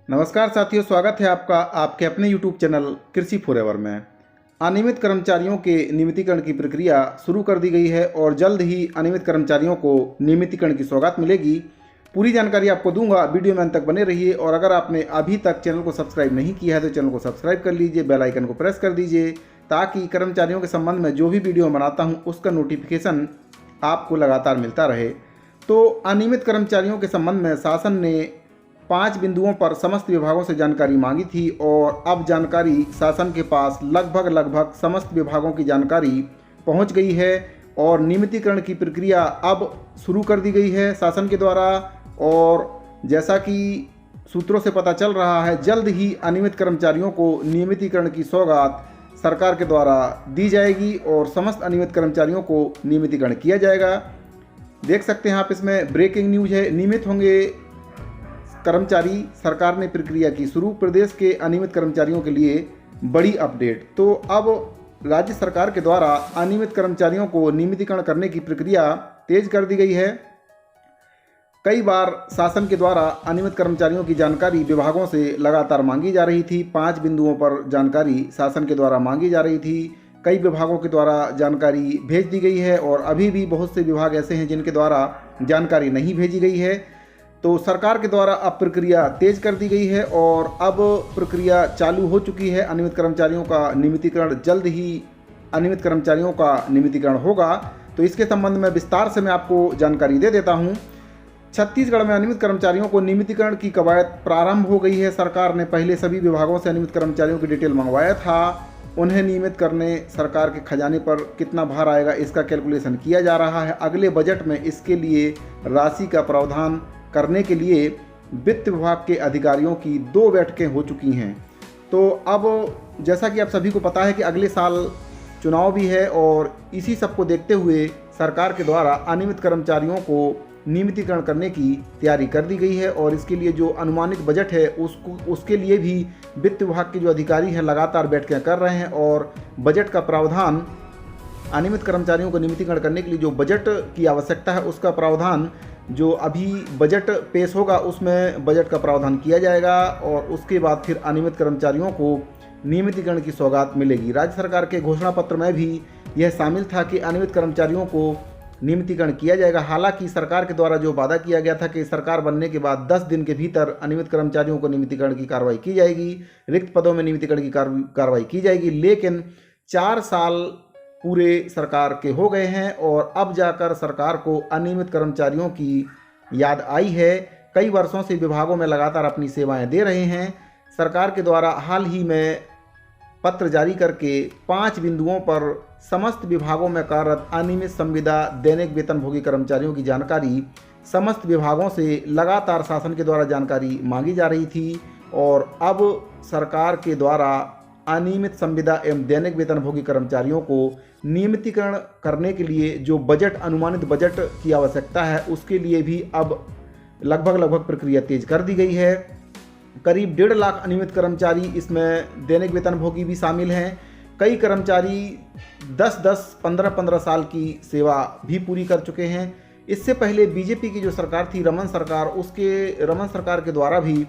नमस्कार साथियों, स्वागत है आपका आपके अपने YouTube चैनल कृषि फॉरएवर में। अनियमित कर्मचारियों के नियमितीकरण की प्रक्रिया शुरू कर दी गई है और जल्द ही अनियमित कर्मचारियों को नियमितीकरण की सौगात मिलेगी। पूरी जानकारी आपको दूंगा, वीडियो में अंत तक बने रहिए। और अगर आपने अभी तक चैनल को सब्सक्राइब नहीं किया है तो चैनल को सब्सक्राइब कर लीजिए, बेल आइकन को प्रेस कर दीजिए ताकि कर्मचारियों के संबंध में जो भी वीडियो बनाता हूँ उसका नोटिफिकेशन आपको लगातार मिलता रहे। तो अनियमित कर्मचारियों के संबंध में शासन ने 5 बिंदुओं पर समस्त विभागों से जानकारी मांगी थी और अब जानकारी शासन के पास लगभग समस्त विभागों की जानकारी पहुंच गई है और नियमितीकरण की प्रक्रिया अब शुरू कर दी गई है शासन के द्वारा। और जैसा कि सूत्रों से पता चल रहा है, जल्द ही अनियमित कर्मचारियों को नियमितीकरण की सौगात सरकार के द्वारा दी जाएगी और समस्त अनियमित कर्मचारियों को नियमितीकरण किया जाएगा। देख सकते हैं आप, इसमें ब्रेकिंग न्यूज है। नियमित होंगे कर्मचारी, सरकार ने प्रक्रिया की शुरू। प्रदेश के अनियमित कर्मचारियों के लिए बड़ी अपडेट। तो अब राज्य सरकार के द्वारा अनियमित कर्मचारियों को नियमितीकरण करने की प्रक्रिया तेज कर दी गई है। कई बार शासन के द्वारा अनियमित कर्मचारियों की जानकारी विभागों से लगातार मांगी जा रही थी। 5 बिंदुओं पर जानकारी शासन के द्वारा मांगी जा रही थी। कई विभागों के द्वारा जानकारी भेज दी गई है और अभी भी बहुत से विभाग ऐसे हैं जिनके द्वारा जानकारी नहीं भेजी गई है। तो सरकार के द्वारा अब प्रक्रिया तेज कर दी गई है और अब प्रक्रिया चालू हो चुकी है। अनियमित कर्मचारियों का नियमितीकरण, जल्द ही अनियमित कर्मचारियों का नियमितीकरण होगा। तो इसके संबंध में विस्तार से मैं आपको जानकारी दे देता हूं। छत्तीसगढ़ में अनियमित कर्मचारियों को नियमितीकरण की कवायद प्रारंभ हो गई है। सरकार ने पहले सभी विभागों से अनियमित कर्मचारियों की डिटेल मंगवाया था। उन्हें नियमित करने सरकार के खजाने पर कितना भार आएगा इसका कैलकुलेशन किया जा रहा है। अगले बजट में इसके लिए राशि का प्रावधान करने के लिए वित्त विभाग के अधिकारियों की 2 बैठकें हो चुकी हैं। तो अब जैसा कि आप सभी को पता है कि अगले साल चुनाव भी है और इसी सब को देखते हुए सरकार के द्वारा अनियमित कर्मचारियों को नियमितीकरण करने की तैयारी कर दी गई है। और इसके लिए जो अनुमानित बजट है उसके लिए भी वित्त विभाग के जो अधिकारी हैं लगातार बैठकें कर रहे हैं और बजट का प्रावधान, अनियमित कर्मचारियों को नियमितीकरण करने के लिए जो बजट की आवश्यकता है उसका प्रावधान, जो अभी बजट पेश होगा उसमें बजट का प्रावधान किया जाएगा और उसके बाद फिर अनियमित कर्मचारियों को नियमितीकरण की सौगात मिलेगी। राज्य सरकार के घोषणा पत्र में भी यह शामिल था कि अनियमित कर्मचारियों को नियमितीकरण किया जाएगा। हालांकि सरकार के द्वारा जो वादा किया गया था कि सरकार बनने के बाद 10 दिन के भीतर अनियमित कर्मचारियों को नियमितीकरण की कार्रवाई की जाएगी, रिक्त पदों में नियमितीकरण की कार्रवाई की जाएगी। लेकिन 4 साल पूरे सरकार के हो गए हैं और अब जाकर सरकार को अनियमित कर्मचारियों की याद आई है। कई वर्षों से विभागों में लगातार अपनी सेवाएं दे रहे हैं। सरकार के द्वारा हाल ही में पत्र जारी करके 5 बिंदुओं पर समस्त विभागों में कार्यरत अनियमित संविदा दैनिक वेतनभोगी कर्मचारियों की जानकारी समस्त विभागों से लगातार शासन के द्वारा जानकारी मांगी जा रही थी और अब सरकार के द्वारा अनियमित संविदा एवं दैनिक वेतनभोगी कर्मचारियों को नियमितीकरण करने के लिए जो बजट, अनुमानित बजट की आवश्यकता है उसके लिए भी अब लगभग प्रक्रिया तेज कर दी गई है। करीब 1.5 लाख अनियमित कर्मचारी, इसमें दैनिक वेतनभोगी भी शामिल हैं। कई कर्मचारी 10-10, 15-15 साल की सेवा भी पूरी कर चुके हैं। इससे पहले बीजेपी की जो सरकार थी, रमन सरकार के द्वारा भी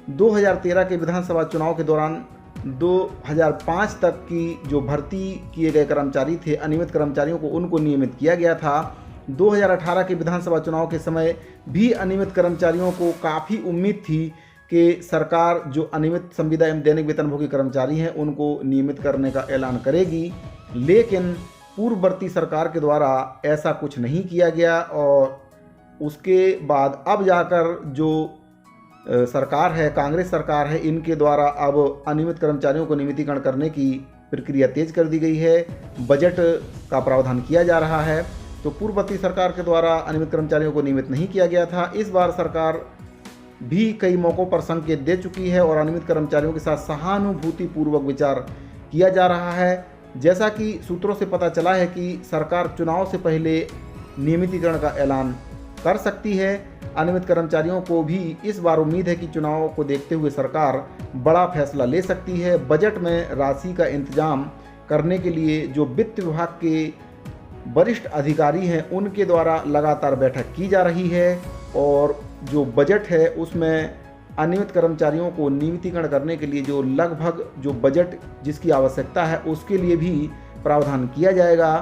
2013 के विधानसभा चुनाव के दौरान 2005 तक की जो भर्ती किए गए कर्मचारी थे, अनियमित कर्मचारियों को, उनको नियमित किया गया था। 2018 के विधानसभा चुनाव के समय भी अनियमित कर्मचारियों को काफ़ी उम्मीद थी कि सरकार जो अनियमित संविदा एवं दैनिक वेतनभोगी कर्मचारी हैं उनको नियमित करने का ऐलान करेगी। लेकिन पूर्ववर्ती सरकार के द्वारा ऐसा कुछ नहीं किया गया और उसके बाद अब जाकर जो सरकार है, कांग्रेस सरकार है, इनके द्वारा अब अनियमित कर्मचारियों को नियमितीकरण करने की प्रक्रिया तेज कर दी गई है। बजट का प्रावधान किया जा रहा है। तो पूर्ववर्ती सरकार के द्वारा अनियमित कर्मचारियों को नियमित नहीं किया गया था। इस बार सरकार भी कई मौक़ों पर संकेत दे चुकी है और अनियमित कर्मचारियों के साथ सहानुभूतिपूर्वक विचार किया जा रहा है। जैसा कि सूत्रों से पता चला है कि सरकार चुनाव से पहले नियमितीकरण का ऐलान कर सकती है। अनियमित कर्मचारियों को भी इस बार उम्मीद है कि चुनाव को देखते हुए सरकार बड़ा फैसला ले सकती है। बजट में राशि का इंतजाम करने के लिए जो वित्त विभाग के वरिष्ठ अधिकारी हैं उनके द्वारा लगातार बैठक की जा रही है और जो बजट है उसमें अनियमित कर्मचारियों को नियमितीकरण करने के लिए जो लगभग जो बजट जिसकी आवश्यकता है उसके लिए भी प्रावधान किया जाएगा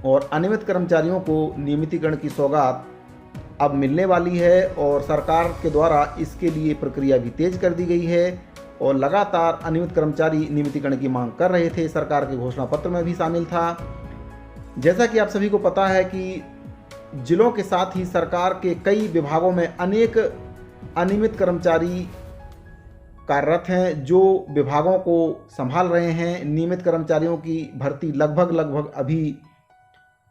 और अनियमित कर्मचारियों को नियमितीकरण की सौगात अब मिलने वाली है और सरकार के द्वारा इसके लिए प्रक्रिया भी तेज कर दी गई है और लगातार अनियमित कर्मचारी नियमितीकरण की मांग कर रहे थे। सरकार के घोषणा पत्र में भी शामिल था। जैसा कि आप सभी को पता है कि जिलों के साथ ही सरकार के कई विभागों में अनेक अनियमित कर्मचारी कार्यरत हैं जो विभागों को संभाल रहे हैं। नियमित कर्मचारियों की भर्ती लगभग अभी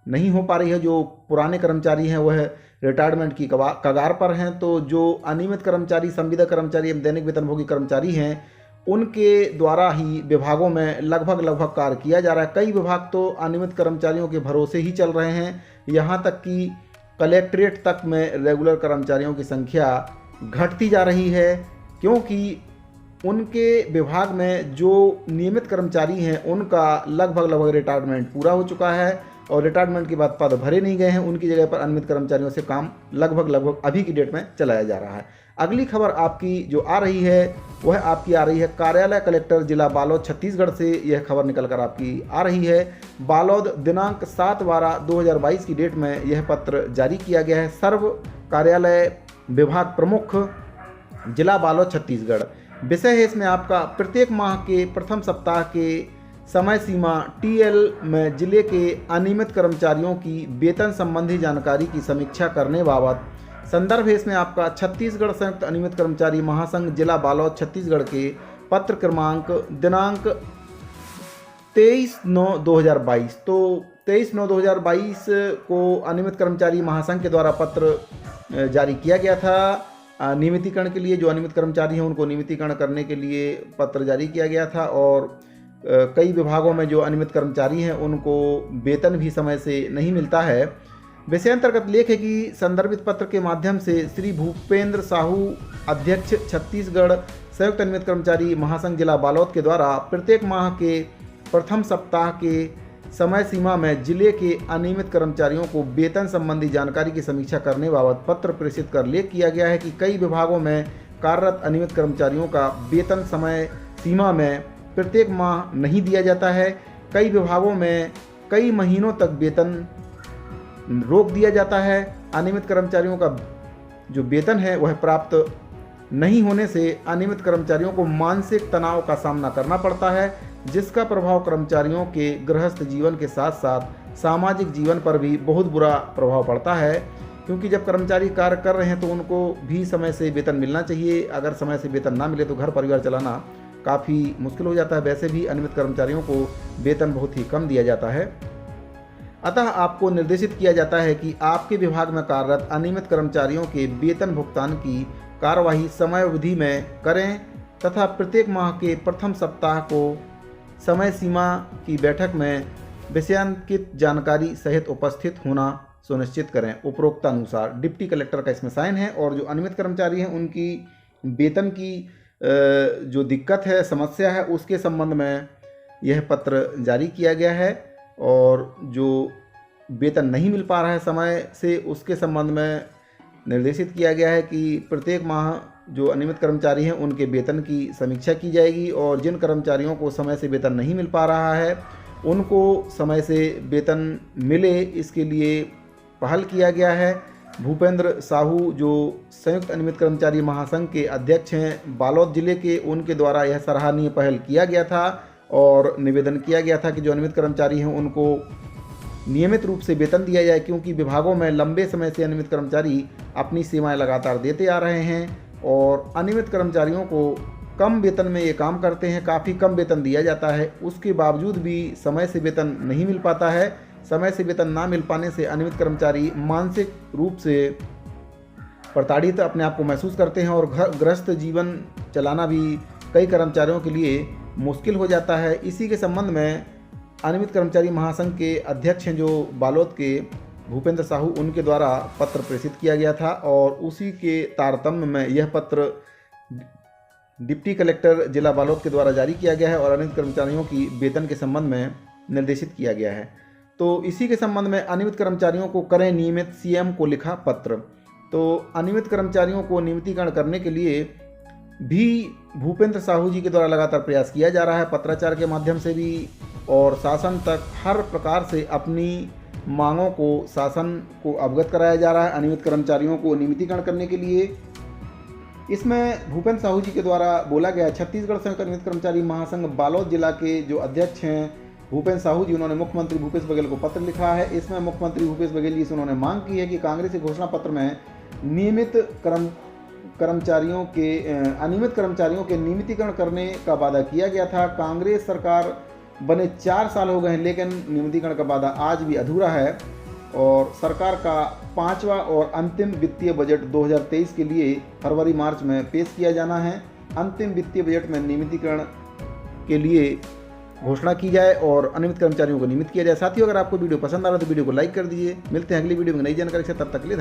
नहीं हो पा रही है। जो पुराने कर्मचारी हैं वह रिटायरमेंट की कगार पर हैं, तो जो अनियमित कर्मचारी, संविदा कर्मचारी एवं दैनिक वेतनभोगी कर्मचारी हैं उनके द्वारा ही विभागों में लगभग कार्य किया जा रहा है। कई विभाग तो अनियमित कर्मचारियों के भरोसे ही चल रहे हैं, यहाँ तक कि कलेक्ट्रेट तक में रेगुलर कर्मचारियों की संख्या घटती जा रही है, क्योंकि उनके विभाग में जो नियमित कर्मचारी हैं उनका लगभग रिटायरमेंट पूरा हो चुका है और रिटायरमेंट के बाद पद भरे नहीं गए हैं। उनकी जगह पर अनियमित कर्मचारियों से काम लगभग अभी की डेट में चलाया जा रहा है। अगली खबर आपकी जो आ रही है वह आपकी आ रही है कार्यालय कलेक्टर जिला बालोद छत्तीसगढ़ से। यह खबर निकल कर आपकी आ रही है। बालोद दिनांक 7/12/2022 की डेट में यह पत्र जारी किया गया है। सर्व कार्यालय विभाग प्रमुख जिला बालोद छत्तीसगढ़। विषय है इसमें आपका प्रत्येक माह के प्रथम सप्ताह के समय सीमा TL में जिले के अनियमित कर्मचारियों की वेतन संबंधी जानकारी की समीक्षा करने बाबत। संदर्भ है इसमें आपका छत्तीसगढ़ संयुक्त अनियमित कर्मचारी महासंघ जिला बालोद छत्तीसगढ़ के पत्र क्रमांक दिनांक 23/9/2022। तो 23/9/2022 को अनियमित कर्मचारी महासंघ के द्वारा पत्र जारी किया गया था। नियमितीकरण के लिए जो अनियमित कर्मचारी हैं उनको नियमितीकरण करने के लिए पत्र जारी किया गया था और कई विभागों में जो अनियमित कर्मचारी हैं उनको वेतन भी समय से नहीं मिलता है। विषयांतर्गत लेख है कि संदर्भित पत्र के माध्यम से श्री भूपेंद्र साहू अध्यक्ष छत्तीसगढ़ संयुक्त अनियमित कर्मचारी महासंघ जिला बालोद के द्वारा प्रत्येक माह के प्रथम सप्ताह के समय सीमा में जिले के अनियमित कर्मचारियों को वेतन संबंधी जानकारी की समीक्षा करने बाबत पत्र प्रेषित कर लेख किया गया है कि कई विभागों में कार्यरत अनियमित कर्मचारियों का वेतन समय सीमा में प्रत्येक माह नहीं दिया जाता है। कई विभागों में कई महीनों तक वेतन रोक दिया जाता है। अनियमित कर्मचारियों का जो वेतन है वह प्राप्त नहीं होने से अनियमित कर्मचारियों को मानसिक तनाव का सामना करना पड़ता है, जिसका प्रभाव कर्मचारियों के गृहस्थ जीवन के साथ साथ सामाजिक जीवन पर भी बहुत बुरा प्रभाव पड़ता है। क्योंकि जब कर्मचारी कार्य कर रहे हैं तो उनको भी समय से वेतन मिलना चाहिए। अगर समय से वेतन ना मिले तो घर परिवार चलाना काफ़ी मुश्किल हो जाता है। वैसे भी अनियमित कर्मचारियों को वेतन बहुत ही कम दिया जाता है। अतः आपको निर्देशित किया जाता है कि आपके विभाग में कार्यरत अनियमित कर्मचारियों के वेतन भुगतान की कार्यवाही समयावधि में करें तथा प्रत्येक माह के प्रथम सप्ताह को समय सीमा की बैठक में विषयांकित जानकारी सहित उपस्थित होना सुनिश्चित करें। उपरोक्त अनुसार डिप्टी कलेक्टर का इसमें साइन है और जो अनियमित कर्मचारी हैं उनकी वेतन की जो दिक्कत है, समस्या है, उसके संबंध में यह पत्र जारी किया गया है और जो वेतन नहीं मिल पा रहा है समय से उसके संबंध में निर्देशित किया गया है कि प्रत्येक माह जो अनियमित कर्मचारी हैं उनके वेतन की समीक्षा की जाएगी और जिन कर्मचारियों को समय से वेतन नहीं मिल पा रहा है उनको समय से वेतन मिले, इसके लिए पहल किया गया है। भूपेंद्र साहू जो संयुक्त अनियमित कर्मचारी महासंघ के अध्यक्ष हैं बालोद जिले के, उनके द्वारा यह सराहनीय पहल किया गया था और निवेदन किया गया था कि जो अनियमित कर्मचारी हैं उनको नियमित रूप से वेतन दिया जाए, क्योंकि विभागों में लंबे समय से अनियमित कर्मचारी अपनी सेवाएं लगातार देते आ रहे हैं और अनियमित कर्मचारियों को कम वेतन में ये काम करते हैं, काफ़ी कम वेतन दिया जाता है, उसके बावजूद भी समय से वेतन नहीं मिल पाता है। समय से वेतन ना मिल पाने से अनियमित कर्मचारी मानसिक रूप से प्रताड़ित अपने आप को महसूस करते हैं और गृहस्थ जीवन चलाना भी कई कर्मचारियों के लिए मुश्किल हो जाता है। इसी के संबंध में अनियमित कर्मचारी महासंघ के अध्यक्ष हैं जो बालोद के भूपेंद्र साहू, उनके द्वारा पत्र प्रेषित किया गया था और उसी के तारतम्य में यह पत्र डिप्टी कलेक्टर जिला बालोद के द्वारा जारी किया गया है और अनियमित कर्मचारियों की वेतन के संबंध में निर्देशित किया गया है। तो इसी के संबंध में अनियमित कर्मचारियों को करें नियमित, CM को लिखा पत्र। तो अनियमित कर्मचारियों को नियमितीकरण करने के लिए भी भूपेंद्र साहू जी के द्वारा लगातार प्रयास किया जा रहा है, पत्राचार के माध्यम से भी और शासन तक हर प्रकार से अपनी मांगों को शासन को अवगत कराया जा रहा है। अनियमित कर्मचारियों को नियमितीकरण करने के लिए इसमें भूपेंद्र साहू जी के द्वारा बोला गया। छत्तीसगढ़ संयुक्त अनियमित कर्मचारी महासंघ बालोद जिला के जो अध्यक्ष हैं भूपेंद्र साहू जी, उन्होंने मुख्यमंत्री भूपेश बघेल को पत्र लिखा है। इसमें मुख्यमंत्री भूपेश बघेल जी से उन्होंने मांग की है कि कांग्रेस के घोषणा पत्र में अनियमित कर्मचारियों के नियमितीकरण करने का वादा किया गया था। कांग्रेस सरकार बने 4 साल हो गए हैं, लेकिन नियमितीकरण का वादा आज भी अधूरा है और सरकार का 5वां और अंतिम वित्तीय बजट 2023 के लिए फरवरी-मार्च में पेश किया जाना है। अंतिम वित्तीय बजट में नियमितीकरण के लिए घोषणा की जाए और अनियमित कर्मचारियों को नियमित किया जाए। साथियों, अगर आपको वीडियो पसंद आ रहा है तो वीडियो को लाइक कर दीजिए। मिलते हैं अगली वीडियो में नई जानकारी से, तब तक के लिए।